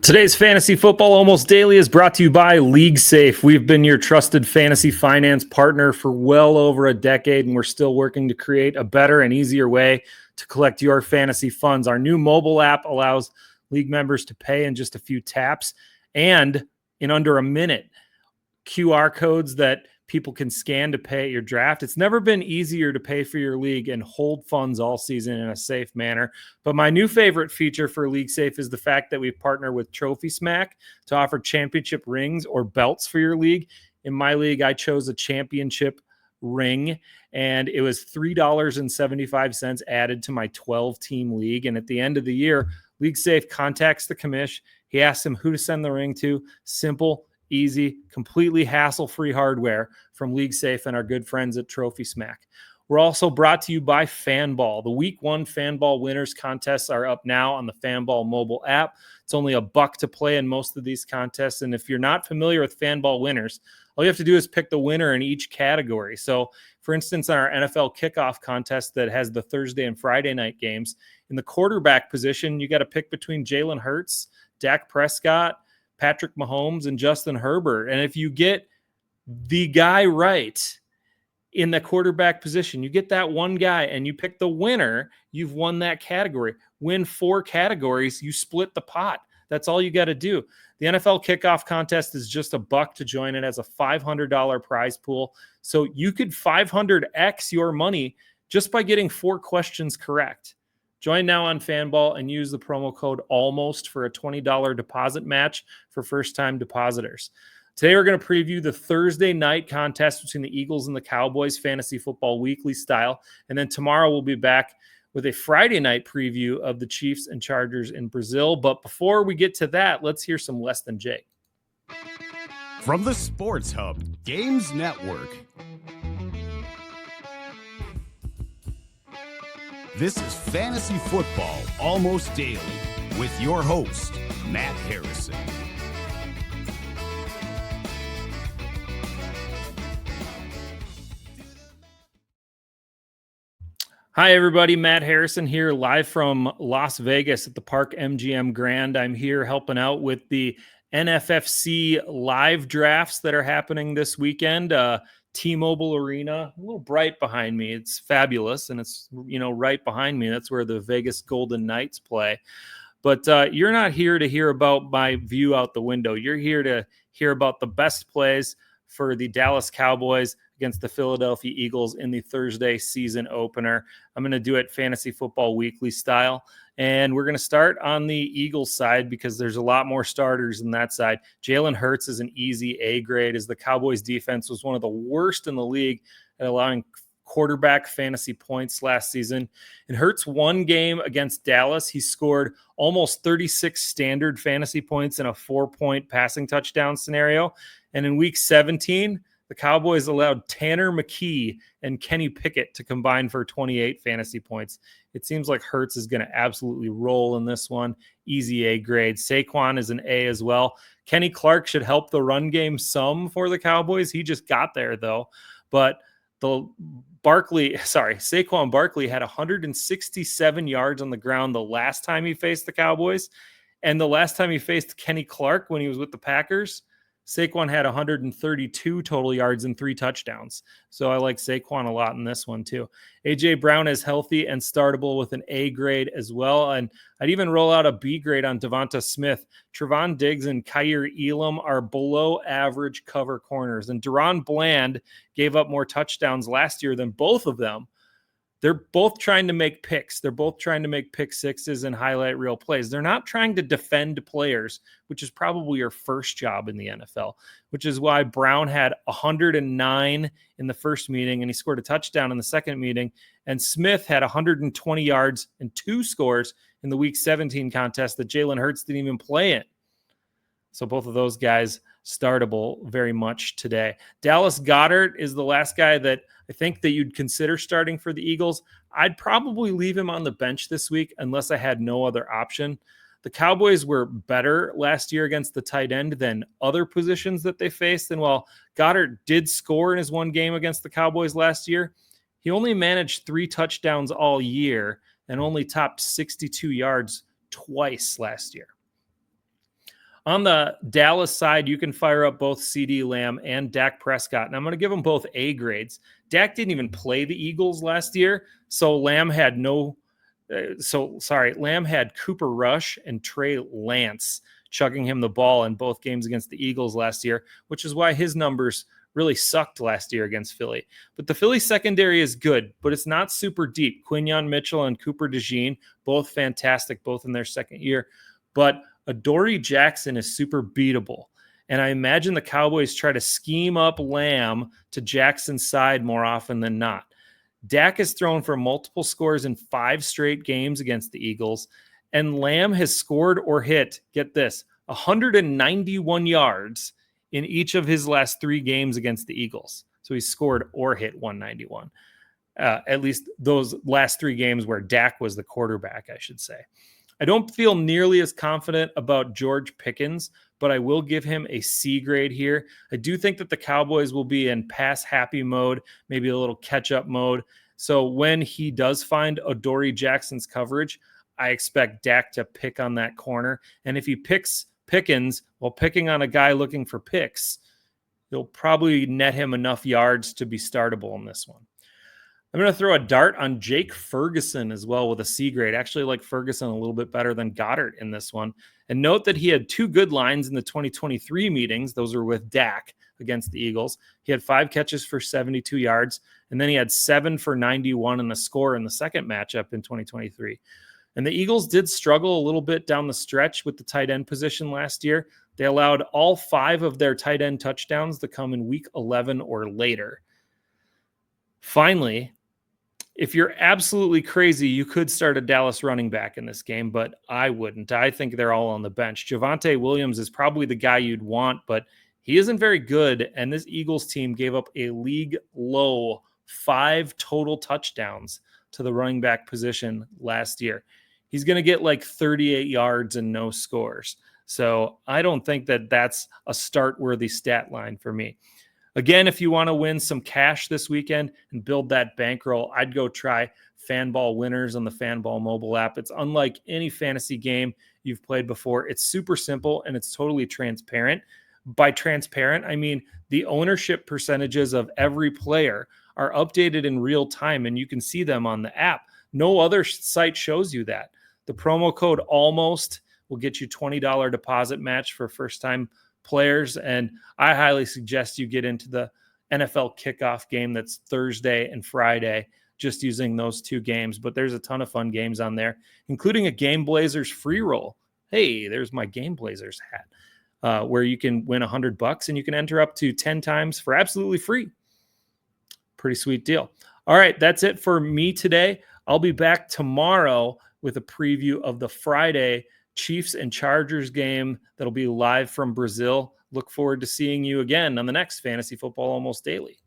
Today's Fantasy Football Almost Daily is brought to you by LeagueSafe. We've been your trusted fantasy finance partner for well over a decade, and we're still working to create a better and easier way to collect your fantasy funds. Our new mobile app allows league members to pay in just a few taps and in under a minute. QR codes that people can scan to pay at your draft. It's never been easier to pay for your league and hold funds all season in a safe manner. But my new favorite feature for LeagueSafe is the fact that we've partnered with Trophy Smack to offer championship rings or belts for your league. In my league, I chose a championship ring, and it was $3.75 added to my 12-team league. And at the end of the year, LeagueSafe contacts the commish. He asks him who to send the ring to. Simple, easy, completely hassle-free hardware from LeagueSafe and our good friends at Trophy Smack. We're also brought to you by Fanball. The Week 1 Fanball winners contests are up now on the Fanball mobile app. It's only $1 to play in most of these contests, and if you're not familiar with Fanball winners, all you have to do is pick the winner in each category. So, for instance, on our NFL kickoff contest that has the Thursday and Friday night games, in the quarterback position, you got to pick between Jalen Hurts, Dak Prescott, Patrick Mahomes, and Justin Herbert. And if you get the guy right in the quarterback position, you get that one guy and you pick the winner, you've won that category. Win 4 categories, you split the pot. That's all you got to do. The NFL kickoff contest is just $1 to join. It has a $500 prize pool. So you could 500x your money just by getting 4 questions correct. Join now on Fanball and use the promo code ALMOST for a $20 deposit match for first-time depositors. Today we're going to preview the Thursday night contest between the Eagles and the Cowboys, Fantasy Football Weekly style. And then tomorrow we'll be back with a Friday night preview of the Chiefs and Chargers in Brazil. But before we get to that, let's hear some Less Than Jake. From the Sports Hub Games Network, this is Fantasy Football Almost Daily with your host, Matt Harrison. Hi, everybody. Matt Harrison here, live from Las Vegas at the Park MGM Grand. I'm here helping out with the NFFC live drafts that are happening this weekend. T-Mobile Arena, a little bright behind me. It's fabulous, and it's, right behind me. That's where the Vegas Golden Knights play. But you're not here to hear about my view out the window. You're here to hear about the best plays for the Dallas Cowboys against the Philadelphia Eagles in the Thursday season opener. I'm going to do it Fantasy Football Weekly style. And we're going to start on the Eagles side because there's a lot more starters than that side. Jalen Hurts is an easy A grade, as the Cowboys defense was one of the worst in the league at allowing quarterback fantasy points last season. In Hurts' one game against Dallas, he scored almost 36 standard fantasy points in a 4-point passing touchdown scenario. And in week 17, the Cowboys allowed Tanner McKee and Kenny Pickett to combine for 28 fantasy points. It seems like Hurts is going to absolutely roll in this one. Easy A grade. Saquon is an A as well. Kenny Clark should help the run game some for the Cowboys. He just got there, though. But Saquon Barkley had 167 yards on the ground the last time he faced the Cowboys. And the last time he faced Kenny Clark when he was with the Packers, Saquon had 132 total yards and 3 touchdowns. So I like Saquon a lot in this one too. A.J. Brown is healthy and startable with an A grade as well. And I'd even roll out a B grade on Devonta Smith. Trevon Diggs and Kyer Elam are below average cover corners. And Deron Bland gave up more touchdowns last year than both of them. They're both trying to make picks. They're both trying to make pick sixes and highlight real plays. They're not trying to defend players, which is probably your first job in the NFL, which is why Brown had 109 in the first meeting and he scored a touchdown in the second meeting. And Smith had 120 yards and 2 scores in the week 17 contest that Jalen Hurts didn't even play in. So both of those guys startable very much today. Dallas Goedert is the last guy that I think that you'd consider starting for the Eagles. I'd probably leave him on the bench this week unless I had no other option. The Cowboys were better last year against the tight end than other positions that they faced. And while Goedert did score in his one game against the Cowboys last year, he only managed 3 touchdowns all year and only topped 62 yards twice last year. On the Dallas side, you can fire up both CD Lamb and Dak Prescott, and I'm going to give them both A grades. Dak didn't even play the Eagles last year, so Lamb had Lamb had Cooper Rush and Trey Lance chugging him the ball in both games against the Eagles last year, which is why his numbers really sucked last year against Philly. But the Philly secondary is good, but it's not super deep. Quinyon Mitchell and Cooper DeJean, both fantastic, both in their second year. But Adoree Jackson is super beatable. And I imagine the Cowboys try to scheme up Lamb to Jackson's side more often than not. Dak has thrown for multiple scores in 5 straight games against the Eagles, and Lamb has scored or hit, get this, 191 yards in each of his last 3 games against the Eagles. So he scored or hit 191. At least those last 3 games where Dak was the quarterback, I should say. I don't feel nearly as confident about George Pickens, but I will give him a C grade here. I do think that the Cowboys will be in pass-happy mode, maybe a little catch-up mode. So when he does find Adoree Jackson's coverage, I expect Dak to pick on that corner. And if he picks Pickens while picking on a guy looking for picks, he'll probably net him enough yards to be startable in this one. I'm going to throw a dart on Jake Ferguson as well with a C grade. Actually, like Ferguson a little bit better than Goddard in this one. And note that he had 2 good lines in the 2023 meetings. Those were with Dak against the Eagles. He had 5 catches for 72 yards, and then he had 7 for 91 in the score in the second matchup in 2023. And the Eagles did struggle a little bit down the stretch with the tight end position last year. They allowed all 5 of their tight end touchdowns to come in week 11 or later. Finally, if you're absolutely crazy, you could start a Dallas running back in this game, but I wouldn't. I think they're all on the bench. Javonte Williams is probably the guy you'd want, but he isn't very good, and this Eagles team gave up a league-low 5 total touchdowns to the running back position last year. He's going to get like 38 yards and no scores. So I don't think that that's a start-worthy stat line for me. Again, if you want to win some cash this weekend and build that bankroll, I'd go try Fanball Winners on the Fanball mobile app. It's unlike any fantasy game you've played before. It's super simple and it's totally transparent. By transparent, I mean the ownership percentages of every player are updated in real time and you can see them on the app. No other site shows you that. The promo code ALMOST will get you $20 deposit match for first-time players, and I highly suggest you get into the NFL kickoff game that's Thursday and Friday, just using those 2 games. But there's a ton of fun games on there, including a Game Blazers free roll. Hey, there's my Game Blazers hat, where you can win $100 and you can enter up to 10 times for absolutely free. Pretty sweet deal. All right, that's it for me today. I'll be back tomorrow with a preview of the Friday Chiefs and Chargers game that'll be live from Brazil. Look forward to seeing you again on the next Fantasy Football Almost Daily.